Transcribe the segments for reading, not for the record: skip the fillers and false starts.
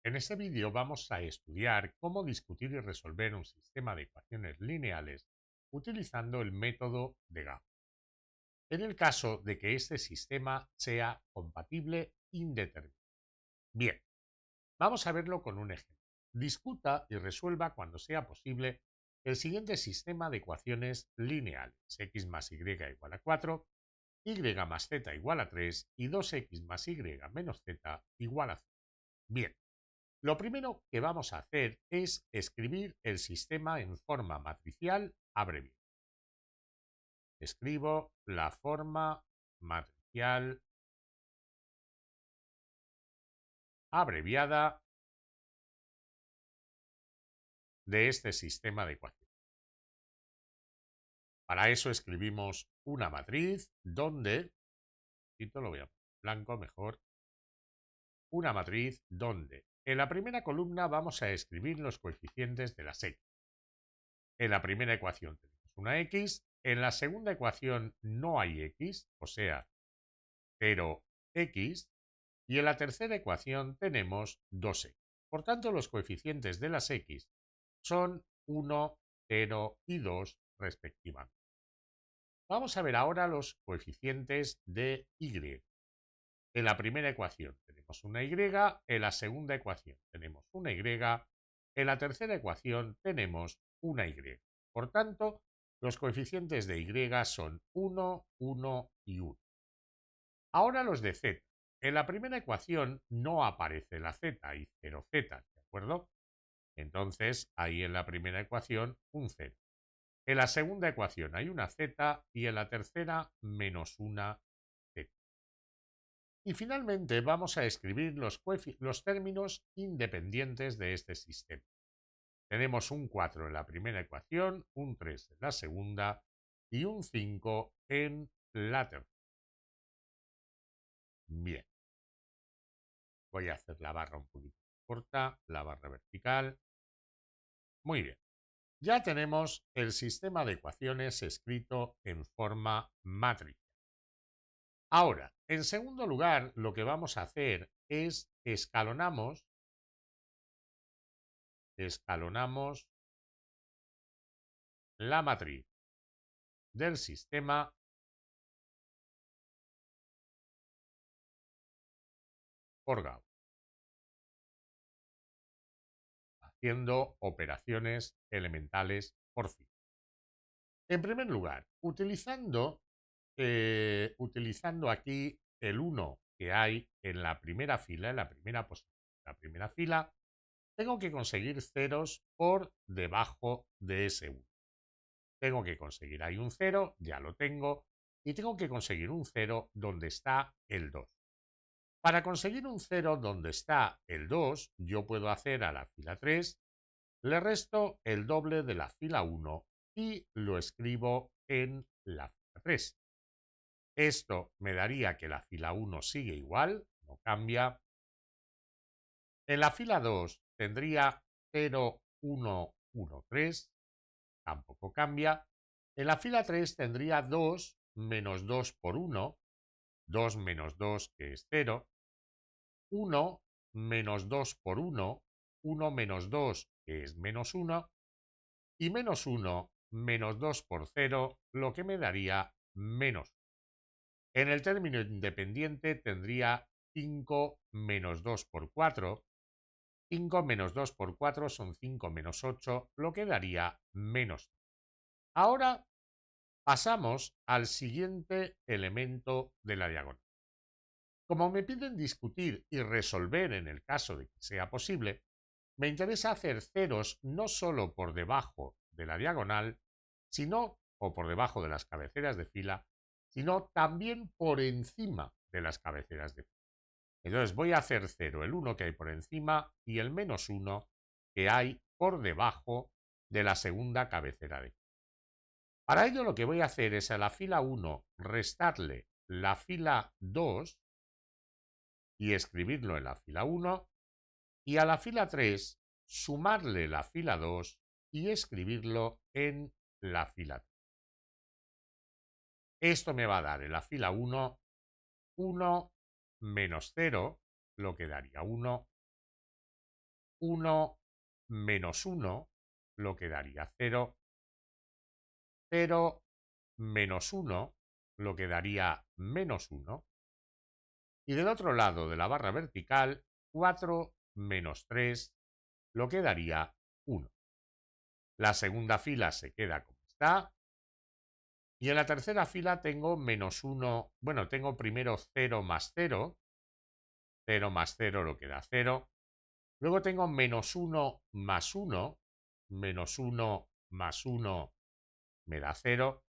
En este vídeo vamos a estudiar cómo discutir y resolver un sistema de ecuaciones lineales utilizando el método de Gauss, en el caso de que este sistema sea compatible indeterminado. Bien, vamos a verlo con un ejemplo. Discuta y resuelva cuando sea posible el siguiente sistema de ecuaciones lineales: x más y igual a 4, y más z igual a 3 y 2x más y menos z igual a 0. Bien, lo primero que vamos a hacer es escribir el sistema en forma matricial abreviada. Escribo la forma matricial abreviada de este sistema de ecuaciones. Para eso escribimos una matriz donde, lo voy a poner blanco mejor, una matriz donde en la primera columna vamos a escribir los coeficientes de las x. En la primera ecuación tenemos una x, en la segunda ecuación no hay x, o sea, 0x, y en la tercera ecuación tenemos 2x. Por tanto, los coeficientes de las x son 1, 0 y 2 respectivamente. Vamos a ver ahora los coeficientes de y. En la primera ecuación tenemos una y, en la segunda ecuación tenemos una y, en la tercera ecuación tenemos una y. Por tanto, los coeficientes de y son 1, 1 y 1. Ahora los de z. En la primera ecuación no aparece la z, hay 0z, ¿de acuerdo? Entonces, hay en la primera ecuación un 0. En la segunda ecuación hay una z y en la tercera menos una z. Y finalmente vamos a escribir los términos independientes de este sistema. Tenemos un 4 en la primera ecuación, un 3 en la segunda y un 5 en la tercera. Bien. Voy a hacer la barra un poquito corta, la barra vertical. Muy bien. Ya tenemos el sistema de ecuaciones escrito en forma matricial. Ahora, en segundo lugar, lo que vamos a hacer es escalonamos la matriz del sistema por Gauss, haciendo operaciones elementales por fin. En primer lugar, utilizando aquí el 1 que hay en la primera fila, en la primera posición, la primera fila, tengo que conseguir ceros por debajo de ese 1. Tengo que conseguir ahí un 0, ya lo tengo, y tengo que conseguir un 0 donde está el 2. Para conseguir un 0 donde está el 2, yo puedo hacer a la fila 3, le resto el doble de la fila 1 y lo escribo en la fila 3. Esto me daría que la fila 1 sigue igual, no cambia. En la fila 2 tendría 0, 1, 1, 3, tampoco cambia. En la fila 3 tendría 2 menos 2 por 1, 2 menos 2 que es 0, 1 menos 2 por 1, 1 menos 2 que es menos 1, y menos 1 menos 2 por 0, lo que me daría menos. En el término independiente tendría 5 menos 2 por 4. 5 menos 2 por 4 son 5 menos 8, lo que daría menos. Ahora pasamos al siguiente elemento de la diagonal. Como me piden discutir y resolver en el caso de que sea posible, me interesa hacer ceros no solo por debajo de la diagonal, sino, o por debajo de las cabeceras de fila, sino también por encima de las cabeceras de fila. Entonces voy a hacer 0 el 1 que hay por encima y el menos 1 que hay por debajo de la segunda cabecera de fila. Para ello lo que voy a hacer es a la fila 1 restarle la fila 2 y escribirlo en la fila 1, y a la fila 3 sumarle la fila 2 y escribirlo en la fila 3. Esto me va a dar en la fila 1 1 menos 0, lo que daría 1, 1 menos 1, lo que daría 0. 0 menos 1, lo que daría menos 1. Y del otro lado de la barra vertical, 4 menos 3, lo que daría 1. La segunda fila se queda como está. Y en la tercera fila tengo menos 1, bueno, tengo primero 0 más 0. 0 más 0 lo que da 0. Luego tengo menos 1 más 1. Menos 1 más 1 me da 0.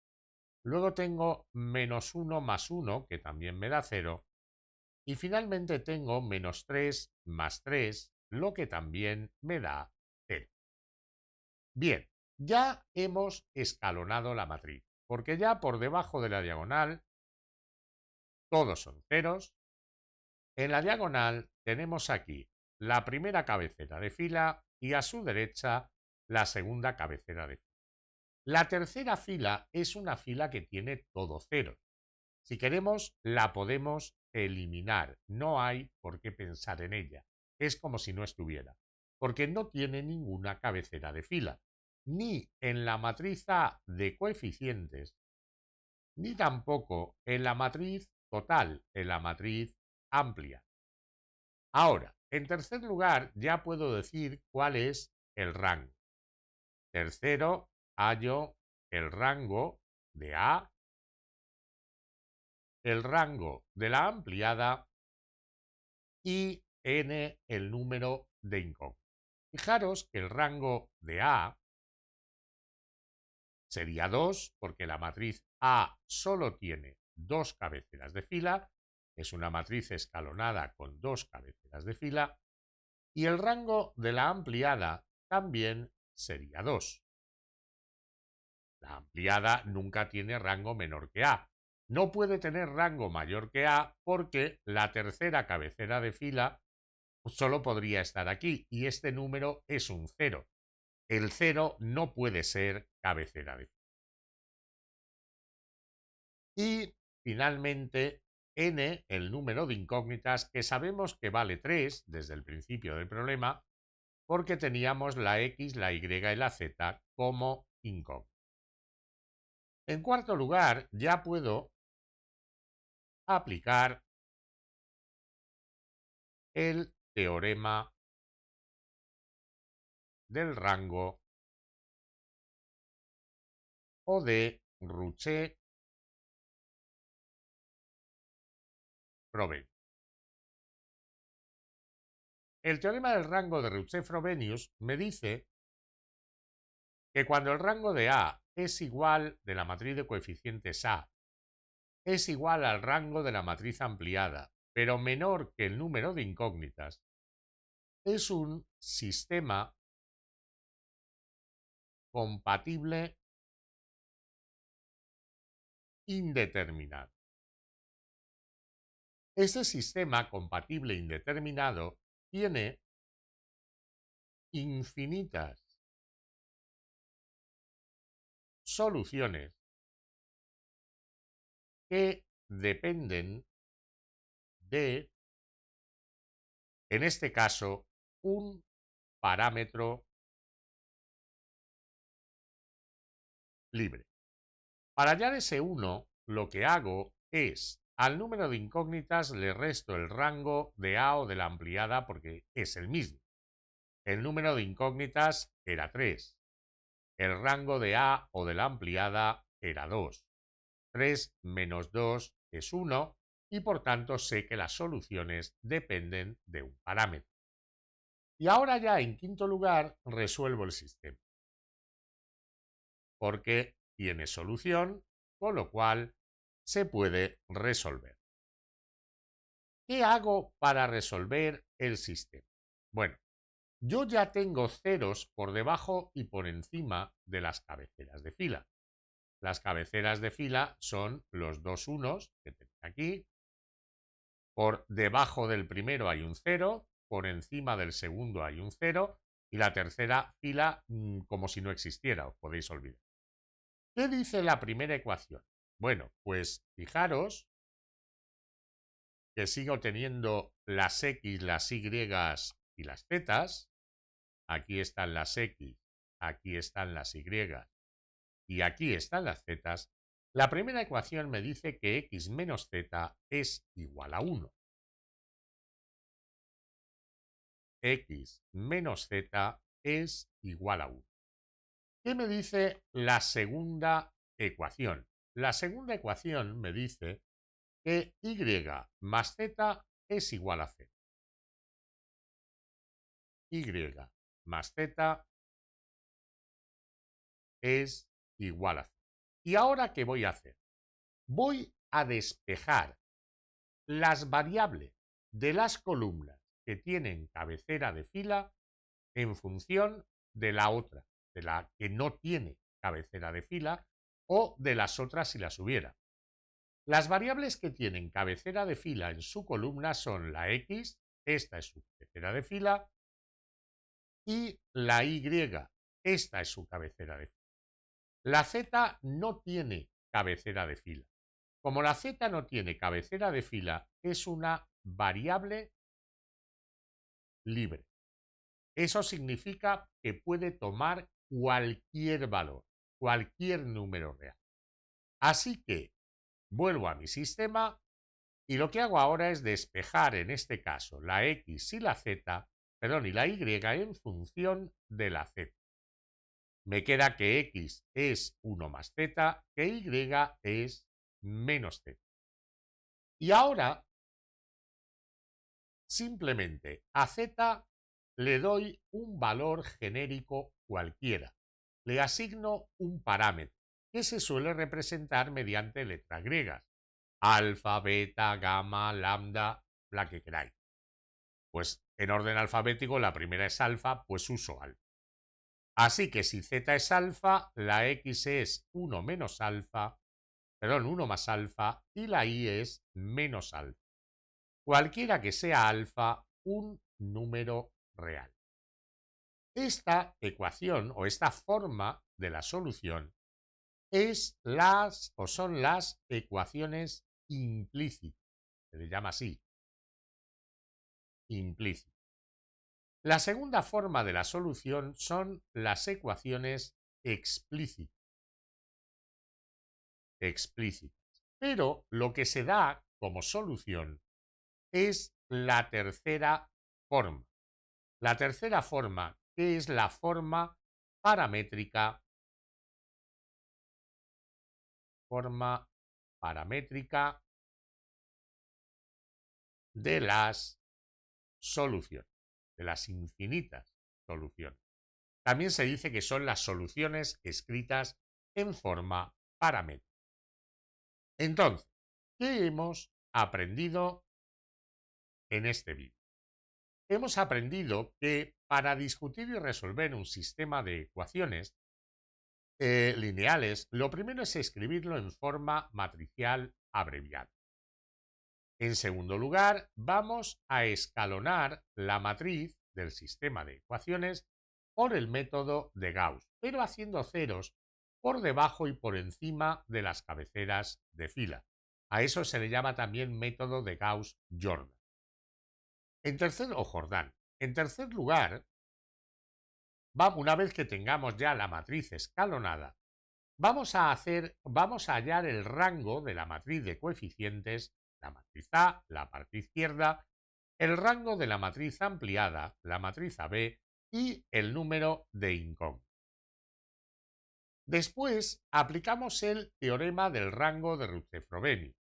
Luego tengo menos 1 más 1, que también me da 0. Y finalmente tengo menos 3 más 3, lo que también me da 0. Bien, ya hemos escalonado la matriz, porque ya por debajo de la diagonal todos son ceros. En la diagonal tenemos aquí la primera cabecera de fila y a su derecha la segunda cabecera de fila. La tercera fila es una fila que tiene todo cero. Si queremos, la podemos eliminar. No hay por qué pensar en ella. Es como si no estuviera, porque no tiene ninguna cabecera de fila, ni en la matriz A de coeficientes, ni tampoco en la matriz total, en la matriz amplia. Ahora, en tercer lugar, ya puedo decir cuál es el rango. Tercero, hallo el rango de A, el rango de la ampliada y n el número de incógnitas. Fijaros que el rango de A sería 2, porque la matriz A solo tiene dos cabeceras de fila, es una matriz escalonada con dos cabeceras de fila, y el rango de la ampliada también sería 2. La ampliada nunca tiene rango menor que A. No puede tener rango mayor que A porque la tercera cabecera de fila solo podría estar aquí y este número es un 0. El 0 no puede ser cabecera de fila. Y finalmente n, el número de incógnitas, que sabemos que vale 3 desde el principio del problema porque teníamos la x, la y y la z como incógnitas. En cuarto lugar, ya puedo aplicar el teorema del rango o de Rouchet-Frobenius. El teorema del rango de Rouchet-Frobenius me dice que cuando el rango de A es igual de la matriz de coeficientes A es igual al rango de la matriz ampliada, pero menor que el número de incógnitas, es un sistema compatible indeterminado. Ese sistema compatible indeterminado tiene infinitas soluciones que dependen de, en este caso, un parámetro libre. Para hallar ese 1, lo que hago es, al número de incógnitas le resto el rango de A o de la ampliada porque es el mismo. El número de incógnitas era 3. El rango de A o de la ampliada era 2. 3 menos 2 es 1 y por tanto sé que las soluciones dependen de un parámetro. Y ahora ya en quinto lugar resuelvo el sistema, porque tiene solución, con lo cual se puede resolver. ¿Qué hago para resolver el sistema? Bueno, yo ya tengo ceros por debajo y por encima de las cabeceras de fila. Las cabeceras de fila son los dos unos que tenéis aquí. Por debajo del primero hay un 0, por encima del segundo hay un 0 y la tercera fila como si no existiera, os podéis olvidar. ¿Qué dice la primera ecuación? Bueno, pues fijaros que sigo teniendo las x, las y y las z, aquí están las X, aquí están las Y y aquí están las Z, la primera ecuación me dice que X menos Z es igual a 1. X menos Z es igual a 1. ¿Qué me dice la segunda ecuación? La segunda ecuación me dice que Y más Z es igual a 0. Y más Z es igual a 0. ¿Y ahora qué voy a hacer? Voy a despejar las variables de las columnas que tienen cabecera de fila en función de la otra, de la que no tiene cabecera de fila o de las otras si las hubiera. Las variables que tienen cabecera de fila en su columna son la X, esta es su cabecera de fila, y la Y, esta es su cabecera de fila. La Z no tiene cabecera de fila. Como la Z no tiene cabecera de fila, es una variable libre. Eso significa que puede tomar cualquier valor, cualquier número real. Así que vuelvo a mi sistema y lo que hago ahora es despejar en este caso la X y la Z, perdón, y la Y en función de la Z. Me queda que X es 1 más Z, que Y es menos Z. Y ahora simplemente a Z le doy un valor genérico cualquiera. Le asigno un parámetro que se suele representar mediante letras griegas. Alfa, beta, gamma, lambda, la que queráis. Pues en orden alfabético la primera es alfa, pues uso alfa. Así que si Z es alfa, la X es 1 menos alfa, perdón, 1 más alfa y la Y es menos alfa. Cualquiera que sea alfa, un número real. Esta ecuación o esta forma de la solución son las ecuaciones implícitas. Se le llama así, implícita. La segunda forma de la solución son las ecuaciones explícitas. Pero lo que se da como solución es la tercera forma. La tercera forma, que es la forma paramétrica de las soluciones, de las infinitas soluciones. También se dice que son las soluciones escritas en forma paramétrica. Entonces, ¿qué hemos aprendido en este vídeo? Hemos aprendido que para discutir y resolver un sistema de ecuaciones lineales, lo primero es escribirlo en forma matricial abreviada. En segundo lugar, vamos a escalonar la matriz del sistema de ecuaciones por el método de Gauss, pero haciendo ceros por debajo y por encima de las cabeceras de fila. A eso se le llama también método de Gauss-Jordan. En tercer lugar, una vez que tengamos ya la matriz escalonada, vamos a hallar el rango de la matriz de coeficientes, la matriz A, la parte izquierda, el rango de la matriz ampliada, la matriz AB y el número de incógnitas. Después aplicamos el teorema del rango de Rutherford-Benioff.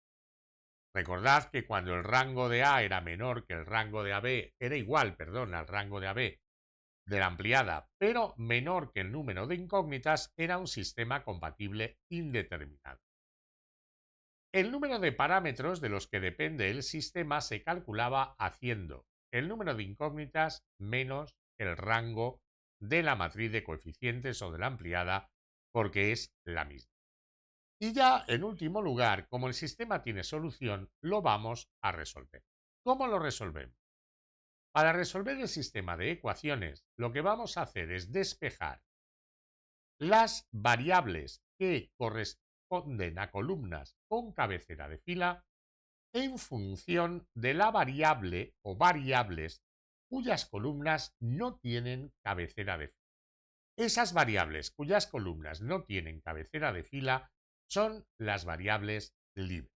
Recordad que cuando el rango de A era menor que el rango de AB, era igual, perdón, al rango de AB de la ampliada, pero menor que el número de incógnitas, era un sistema compatible indeterminado. El número de parámetros de los que depende el sistema se calculaba haciendo el número de incógnitas menos el rango de la matriz de coeficientes o de la ampliada, porque es la misma. Y ya, en último lugar, como el sistema tiene solución, lo vamos a resolver. ¿Cómo lo resolvemos? Para resolver el sistema de ecuaciones, lo que vamos a hacer es despejar las variables que corresponden a columnas con cabecera de fila en función de la variable o variables cuyas columnas no tienen cabecera de fila. Esas variables cuyas columnas no tienen cabecera de fila son las variables libres.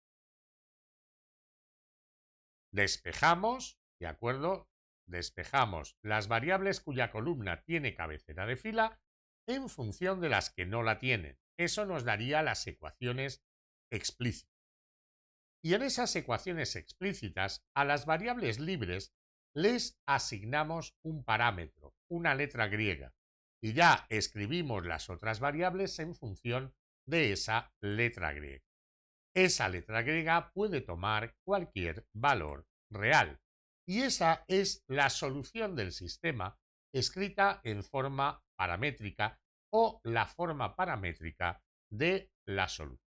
Despejamos, ¿de acuerdo? Despejamos las variables cuya columna tiene cabecera de fila en función de las que no la tienen. Eso nos daría las ecuaciones explícitas. Y en esas ecuaciones explícitas, a las variables libres les asignamos un parámetro, una letra griega, y ya escribimos las otras variables en función de esa letra griega. Esa letra griega puede tomar cualquier valor real, y esa es la solución del sistema escrita en forma paramétrica o la forma paramétrica de la solución.